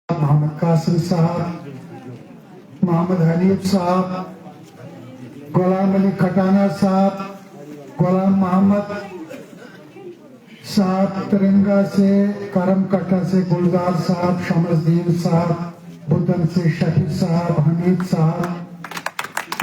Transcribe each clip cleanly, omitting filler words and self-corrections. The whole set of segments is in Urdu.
محمد قاسم صاحب, محمد حنیف صاحب, غلام علی کھٹانہ صاحب, غلام محمد صاحب ترنگا سے, کرم کٹا سے گلزار صاحب, شمس الدین صاحب, بدن سے شفیع صاحب, حمید صاحب,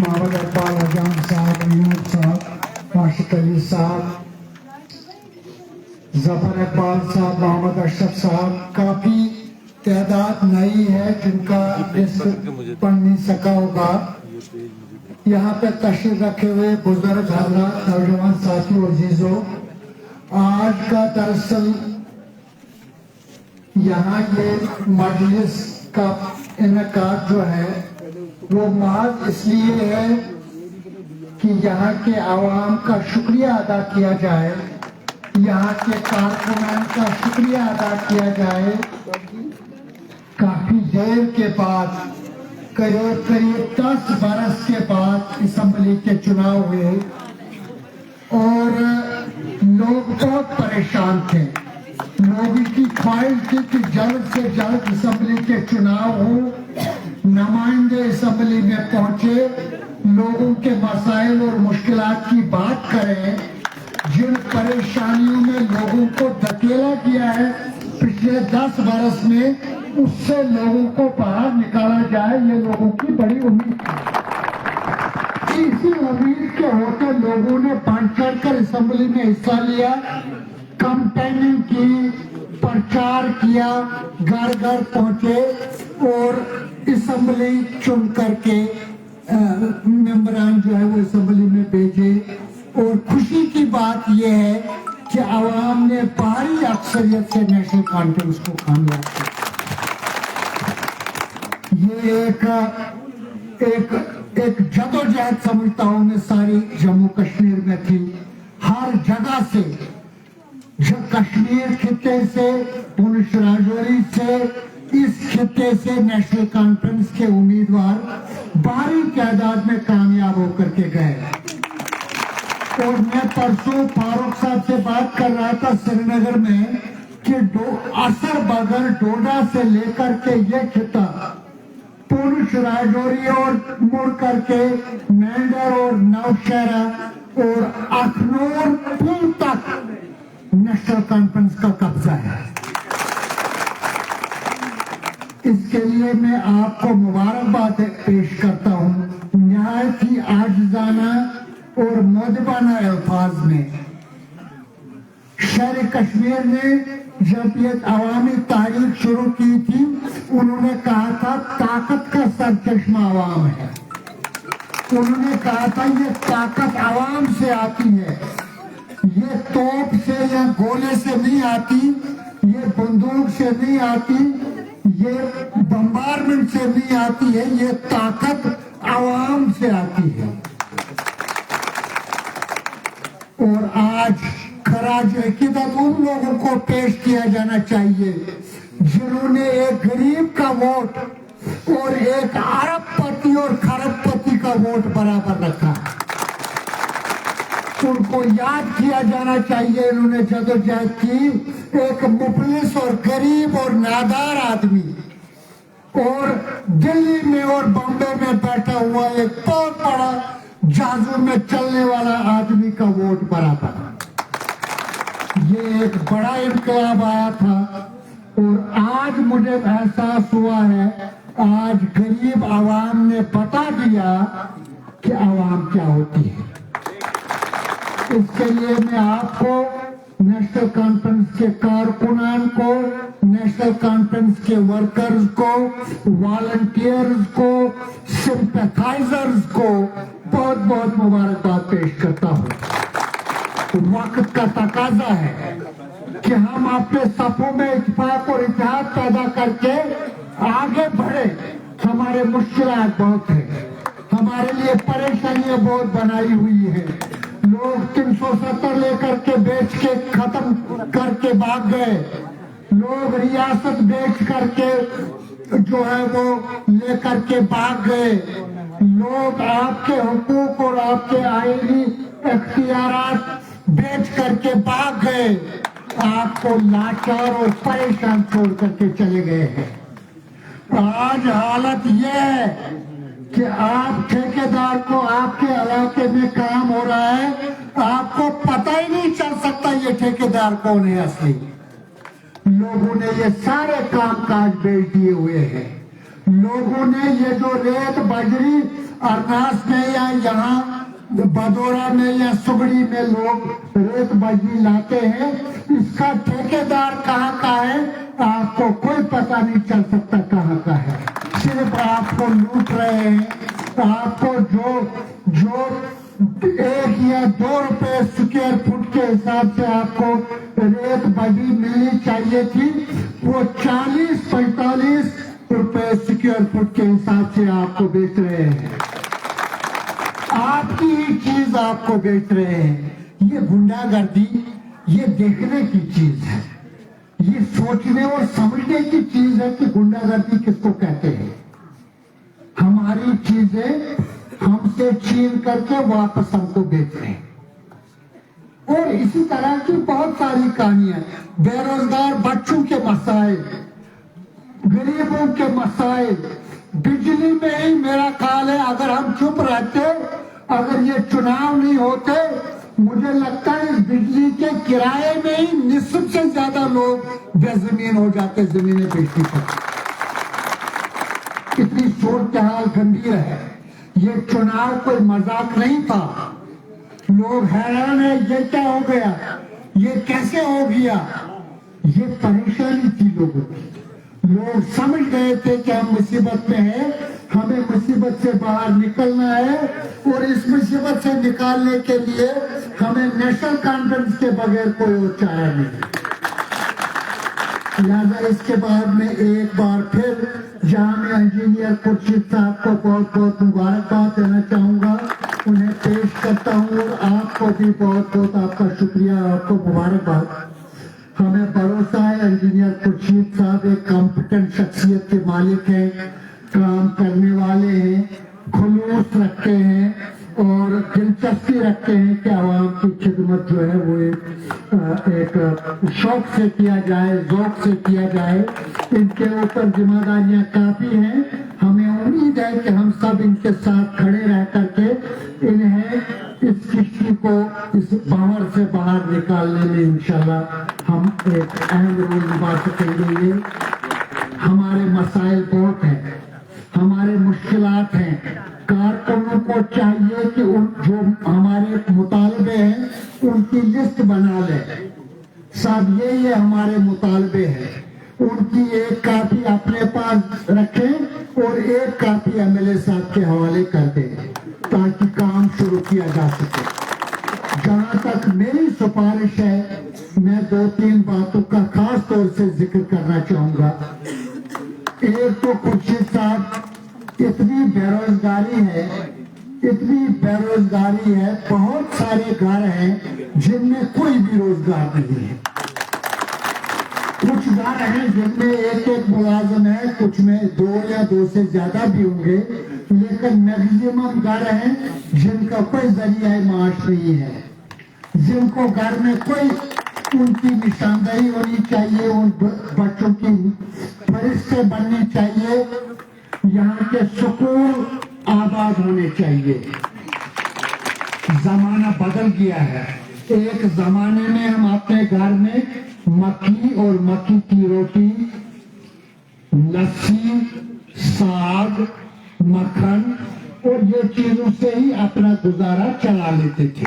محمد اقبال اجان صاحب, ایوب صاحب, راشد علی صاحب, ظفر اقبال صاحب, محمد اشرف صاحب. کافی تعداد نئی ہے جن کا لسٹ پڑھ نہیں سکا ہوگا. یہاں پہ تشریف رکھے ہوئے بزرگ حضرات, نوجوان ساتھی و عزیزوں, آج کا دراصل یہاں یہ مجلس کا انعقاد جو ہے وہ محض اس لیے ہے کہ یہاں کے عوام کا شکریہ ادا کیا جائے, یہاں کے کارکنان کا شکریہ ادا کیا جائے. کافی دیر کے بعد, قریب 10 برس کے بعد اسمبلی کے چناؤ ہوئے اور لوگ بہت پریشان تھے. لوگوں کی خواہش تھی کہ جلد سے جلد اسمبلی کے چناؤ ہوں, نمائندے اسمبلی میں پہنچے, لوگوں کے مسائل اور مشکلات کی بات کریں. جن پریشانیوں میں لوگوں کو دھکیلا گیا ہے پچھلے 10 برس میں, اس سے لوگوں کو باہر نکالا جائے, یہ لوگوں کی بڑی امید ہے. اسی امید کے ہوتے لوگوں نے بڑھ چڑھ کر اسمبلی میں حصہ لیا, کمپیننگ کی, پرچار کیا, گھر گھر پہنچے اور اسمبلی چن کر کے ممبران جو ہے وہ اسمبلی میں بھیجے. اور خوشی کی بات یہ ہے کہ عوام نے بھاری اکثریت سے نیشنل کانفرنس کو کامیاب کیا. یہ ایک جدوجہد سمجھتا ہوں میں ساری جموں کشمیر میں تھی. ہر جگہ سے, کشمیر خطے سے, پونچھ راجوری سے, اس خطے سے نیشنل کانفرنس کے امیدوار بھاری تعداد میں کامیاب ہو کر کے گئے. اور میں پرسوں فاروق صاحب سے بات کر رہا تھا سری نگر میں کہ اثر بغیر ڈوڈا سے لے کر کے یہ خطہ پونچھ راجوری اور مڑ کر کے مینڈر اور نوشہرہ اور اخنور پل تک نیشنل کانفرنس کا قبضہ ہے. اس کے لیے میں آپ کو مبارکباد پیش کرتا ہوں. نہایت ہی عاجزانہ اور مؤدبانہ الفاظ میں شہر کشمیر نے جب یہ عوامی تحریک شروع کی تھی, انہوں نے کہا تھا طاقت کا سرچشمہ عوام ہے. انہوں نے کہا تھا یہ طاقت عوام سے آتی ہے, یہ توپ سے یا گولے سے نہیں آتی, یہ بندوق سے نہیں آتی, یہ بمبارمنٹ سے نہیں آتی ہے, یہ طاقت عوام سے آتی ہے. اور آج خراج عقیدت ان لوگوں کو پیش کیا جانا چاہیے جنہوں نے ایک غریب کا ووٹ اور ایک ارب پتی اور کھرب پتی کا ووٹ برابر رکھا. ان کو یاد کیا جانا چاہیے انہوں نے جدوجہد کی. ایک مفلس اور غریب اور نادار آدمی اور دلی میں اور بمبے میں بیٹھا ہوا ایک بہت بڑا جہازوں میں چلنے والا آدمی کا ووٹ برابر. یہ ایک بڑا انقلاب آیا تھا. اور آج مجھے احساس ہوا ہے, آج غریب عوام نے بتا دیا کہ عوام کیا ہوتی ہے. اس کے لیے میں آپ کو, نیشنل کانفرنس کے کارکنان کو, نیشنل کانفرنس کے ورکرز کو, والنٹیئرز کو, سمپیتھائزرز کو بہت بہت مبارکباد پیش کرتا ہوں. وقت کا تقاضا ہے کہ ہم اپنے صفوں میں اتفاق اور اتحاد پیدا کر کے آگے بڑھے. ہمارے مشکلات بہت ہیں, ہمارے لیے پریشانیاں بہت بنائی ہوئی ہیں. لوگ 370 لے کر کے بیچ کے ختم کر کے بھاگ گئے. لوگ ریاست بیچ کر کے جو ہے وہ لے کر کے بھاگ گئے. لوگ آپ کے حقوق اور آپ کے آئینی اختیارات بیچ کر کے بھاگ گئے. آپ کو لاچار اور پریشان چھوڑ کر کے چلے گئے ہیں. آج حالت یہ ہے کہ آپ ٹھیکیدار کو آپ کے علاقے میں کام ہو رہا ہے، آپ کو پتہ ہی نہیں چل سکتا یہ ٹھیکیدار کون ہے اصلی۔ لوگوں نے یہ سارے کام کاج بیچ دیے ہوئے ہیں۔ لوگوں نے یہ جو ریت بجری ارناس میں یا یہاں بدورہ میں یا سگڑی میں لوگ ریت بجری لاتے ہیں، اس کا ٹھیکیدار کہاں کا ہے آپ کو کوئی پتہ نہیں چل سکتا کہاں کا ہے۔ صرف آپ کو لوٹ رہے ہیں۔ آپ کو جو 1 یا 2 روپے سکوائر فٹ کے حساب سے آپ کو ریت بجری ملنی چاہیے تھی، وہ 40-45 روپے سکوائر فٹ کے حساب سے آپ کو بیچ رہے ہیں۔ آپ کی ہی چیز آپ کو بیچ رہے ہیں۔ یہ گنڈا گردی یہ دیکھنے کی چیز ہے، یہ سوچنے اور سمجھنے کی چیز ہے کہ گنڈا گردی کس کو کہتے ہیں۔ ہماری چیزیں ہم سے چھین کر کے واپس ہم کو بیچ رہے ہیں۔ اور اسی طرح کی بہت ساری کہانیاں، بے روزگار بچوں کے مسائل، غریبوں کے مسائل، بجلی میں ہی میرا خیال ہے اگر ہم چپ رہتے، اگر یہ چناؤ نہیں ہوتے، مجھے لگتا ہے اس بجلی کے کرائے میں ہی نصف سے زیادہ لوگ بے زمین ہو جاتے زمینیں بیچنے پر۔ کتنی صورتحال گمبھیر ہے۔ یہ چناؤ کوئی مذاق نہیں تھا۔ لوگ حیران ہیں یہ کیا ہو گیا، یہ کیسے ہو گیا۔ یہ پریشانی تھی لوگوں کی۔ لوگ سمجھ گئے تھے کہ ہم مصیبت میں ہیں، ہمیں مصیبت سے باہر نکلنا ہے، اور اس مصیبت سے نکالنے کے لیے ہمیں نیشنل کانفرنس کے بغیر کوئی اور چارہ نہیں۔ لہذا اس کے بعد میں ایک بار پھر جامعہ انجینئر خورشید صاحب کو بہت بہت مبارکباد دینا چاہوں گا، انہیں پیش کرتا ہوں، اور آپ کو بھی بہت بہت آپ کا شکریہ، آپ کو مبارکباد۔ ہمیں بھروسہ ہے انجینئر خورشید صاحب ایک کمپیٹنٹ شخصیت کے مالک ہیں، کام کرنے والے ہیں، خلوص رکھتے ہیں اور دلچسپی رکھتے ہیں کہ عوام کی خدمت جو ہے وہ ایک شوق سے کیا جائے، ذوق سے کیا جائے۔ ان کے اوپر ذمہ داریاں کافی ہیں۔ ہمیں امید ہے کہ ہم سب ان کے ساتھ کھڑے رہ کر کے انہیں اس کشتی کو اس بھنور سے باہر نکالنے میں انشاءاللہ ہم ایک اہم رول نبھا سکیں گے۔ ہمارے مسائل بہت ہیں، ہمارے مشکلات ہیں۔ کارکنوں کو چاہیے کہ جو ہمارے مطالبے ہیں ان کی لسٹ بنا لیں۔ صاحب یہ ہمارے مطالبے ہیں، ان کی ایک کاپی اپنے پاس رکھیں اور ایک کاپی MLA صاحب کے حوالے کر دیں تاکہ کام شروع کیا جا سکے۔ جہاں تک میری سفارش ہے، میں 2-3 باتوں کا خاص طور سے ذکر کرنا چاہوں گا۔ ایک تو خورشید صاحب، اتنی بے روزگاری ہے، اتنی بے روزگاری ہے، بہت سارے گھر ہیں جن میں کوئی بھی روزگار نہیں ہے۔ کچھ گھر ہیں جن میں ایک ملازم ہے، کچھ میں 2 یا 2 سے زیادہ بھی ہوں گے، لیکن میکسیمم گھر ہیں جن کا کوئی ذریعہ معاش نہیں ہے، جن کو گھر میں کوئی ان کی نشاندہی ہونی چاہیے، ان بچوں کی فرشتے بننی چاہیے، یہاں کے سکول آباد ہونے چاہیے۔ زمانہ بدل گیا ہے۔ ایک زمانے میں ہم اپنے گھر میں مکی اور مکی کی روٹی، لسی، ساگ، مکھن اور یہ چیزوں سے ہی اپنا گزارا چلا لیتے تھے۔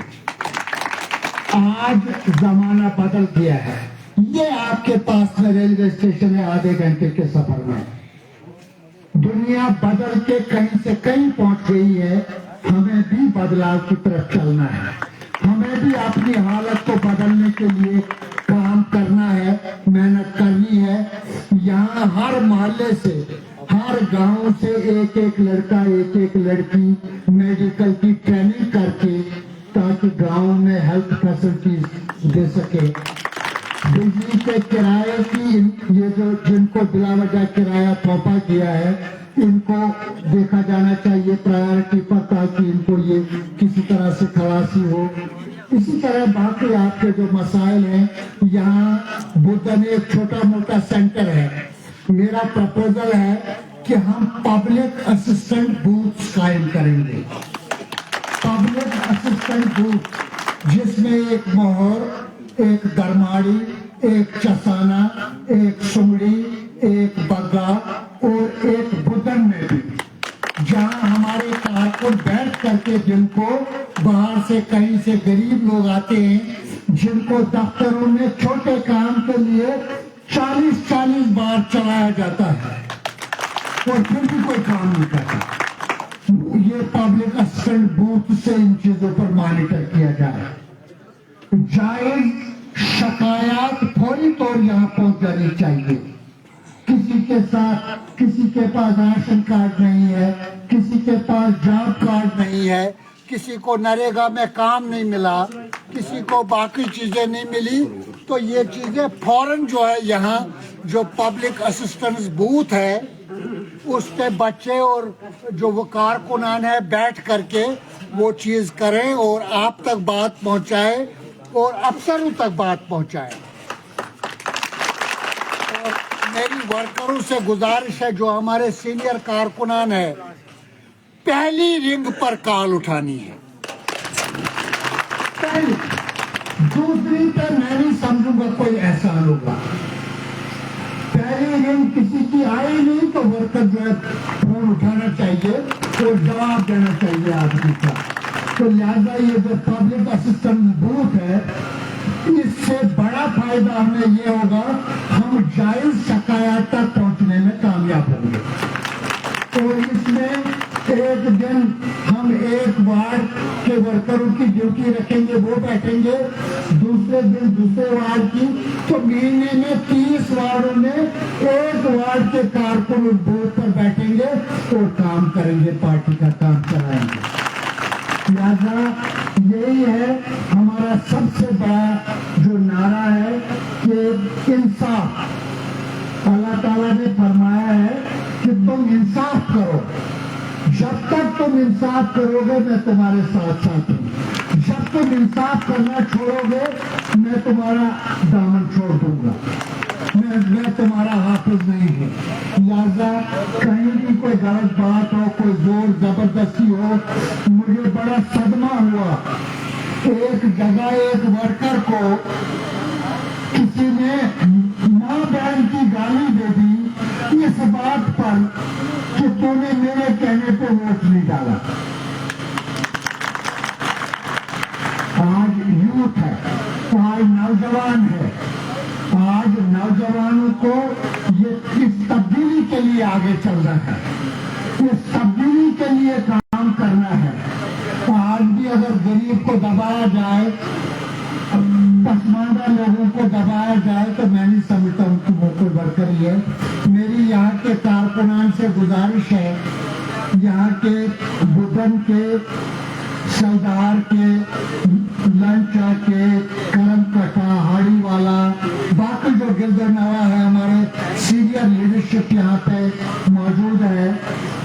آج زمانہ بدل گیا ہے۔ یہ آپ کے پاس میں ریلوے اسٹیشن ہے، آدھے گھنٹے کے سفر میں۔ دنیا بدل کے کہیں سے کہیں پہنچ گئی ہے، ہمیں بھی بدلاؤ کی طرف چلنا ہے، ہمیں بھی اپنی حالت کو بدلنے کے لیے کام کرنا ہے، محنت کرنی ہے۔ یہاں ہر محلے سے، ہر گاؤں سے ایک لڑکا، ایک لڑکی میڈیکل کی ٹریننگ کر کے تاکہ گاؤں میں ہیلتھ فیسلٹیز دے سکے۔ بجلی کے کرائے کی یہ جو جن کو بلا وجہ کرایہ تھوپا گیا ہے، ان کو دیکھا جانا چاہیے پرائیورٹی پر تاکہ ان کو یہ کسی طرح سے خلاصی ہو۔ اسی طرح باقی آپ کے جو مسائل ہیں، یہاں بدھا میں ایک چھوٹا موٹا سینٹر ہے، میرا پرپوزل ہے کہ ہم پبلک اسسٹنٹ بوتھ قائم کریں گے. پبلک اسسٹنٹ بوتھ جس میں ایک مہر، ایک درماڑی، ایک چسانہ، ایک سمڑی، ایک بگا اور ایک بدن میں بھی، جہاں ہمارے کارکن بیٹھ کر کے جن کو باہر سے کہیں سے غریب لوگ آتے ہیں جن کو دفتروں میں چھوٹے کام کے لیے 40 بار چلایا جاتا ہے اور پھر بھی کوئی کام نہیں کرتا، یہ پبلک اسسٹنٹ بوتھ سے ان چیزوں پر مانیٹر کیا جائے. جائز شکایات فوری طور یہاں پہنچ جانی چاہیے. کسی کے ساتھ، کسی کے پاس راشن کارڈ نہیں ہے، کسی کے پاس جاب کارڈ نہیں ہے، کسی کو نریگا میں کام نہیں ملا، کسی کو باقی چیزیں نہیں ملی، تو یہ چیزیں فوراً جو ہے یہاں جو پبلک اسسٹنس بوتھ ہے اس پہ بچے اور جو وہ کارکنان ہے بیٹھ کر کے وہ چیز کریں اور آپ تک بات پہنچائے اور افسروں تک بات پہنچائے. اور میری ورکروں سے گزارش ہے جو ہمارے سینئر کارکنان ہیں، پہلی رنگ پر کال اٹھانی ہے. پہلی، دوسری پہ میں نہیں سمجھوں گا کوئی احسان ہوگا. پہلی رنگ کسی کی آئی نہیں تو ورکر جو ہے فون اٹھانا چاہیے اور جواب دینا چاہیے آدمی کا. تو لہٰذا یہ جو پبلک اسسٹنٹ بوتھ ہے اس سے بڑا فائدہ ہمیں یہ ہوگا، ہم جائز شکایات تک پہنچنے میں کامیاب ہوں گے. اور اس میں ایک دن ہم ایک وارڈ کے ورکروں کی ڈیوٹی رکھیں گے، وہ بیٹھیں گے، دوسرے دن دوسرے وارڈ کی، تو مہینے میں 30 وارڈوں میں ایک وارڈ کے کارکن اس بوتھ پر بیٹھیں گے اور کام کریں گے، پارٹی کا کام چلائیں گے. لہذا یہی ہے ہمارا سب سے بڑا جو نعرہ ہے کہ انصاف. اللہ تعالیٰ نے فرمایا ہے کہ تم انصاف کرو. جب تک تم انصاف کرو گے میں تمہارے ساتھ ساتھ ہوں. جب تم انصاف کرنا چھوڑو گے میں تمہارا دامن چھوڑ دوں گا، میں تمہارا حافظ نہیں ہوں. لہذا کہیں بھی کوئی غلط بات ہو، کوئی زور زبردستی ہو. مجھے بڑا صدمہ ہوا، ایک جگہ ایک ورکر کو کسی نے ماں بہن کی گالی دے دی اس بات پر کہ تو نے میرے کہنے پہ ووٹ نہیں ڈالا. آج یوتھ ہے، آج نوجوان ہے، آج نوجوانوں کو یہ اس تبدیلی کے لیے آگے چلنا ہے، اس تبدیلی کے لیے کام کرنا ہے. آج بھی اگر غریب کو دبایا جائے، پسماندہ لوگوں کو دبایا جائے تو میں نہیں سمجھتا ہوں کہ وہ کوئی برکری ہے. میری یہاں کے کارکنان سے گزارش ہے، یہاں کے بدن کے، سردار کے، لنچا کے، کرم کٹا، ہاڑی والا، باقی جو گرد نواح ہے ہمارے سینئر لیڈرشپ یہاں پہ موجود ہے.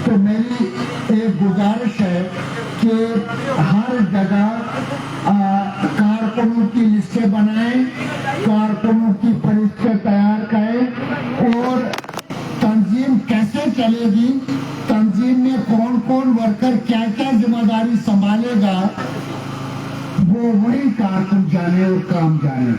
تو میری ایک گزارش ہے کہ ہر جگہ کارکنوں کی لسٹیں بنائیں، کارکنوں کی فہرستیں تیار کریں، اور تنظیم کیسے چلے گی، تنظیم میں کون کون ورکر کیا کیا ذمہ داری سنبھالے گا، وہ وہی کارکن جانے اور کام جانے.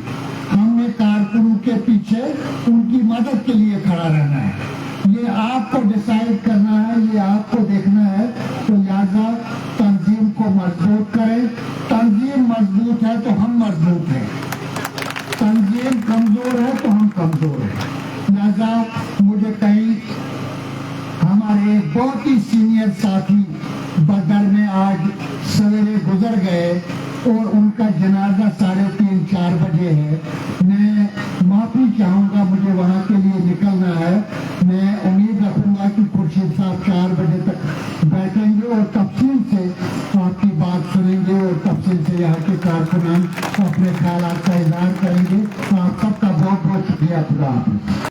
ہم نے کارکنوں کے پیچھے ان کی مدد کے لیے کھڑا رہنا ہے. یہ آپ کو ڈیسائیڈ کرنا ہے، یہ آپ کو دیکھنا ہے. تو لہذا تنظیم کو مضبوط کریں. تنظیم مضبوط ہے تو ہم مضبوط ہیں، تنظیم کمزور ہے تو ہم کمزور ہیں. لہذا مجھے کہیں ہمارے بہت ہی سینئر ساتھی بدر میں آج سویرے گزر گئے اور ان کا جنازہ 3:30-4 بجے ہے. میں معافی چاہوں گا، مجھے وہاں کے لیے نکلنا ہے. میں امید رکھوں گا کہ خورشید صاحب 4 بجے تک بیٹھیں گے اور تفصیل سے آپ کی بات سنیں گے اور تفصیل سے یہاں کے کارکنان اپنے خیالات کا اظہار کریں گے. آپ سب کا بہت بہت شکریہ. خدا حافظ.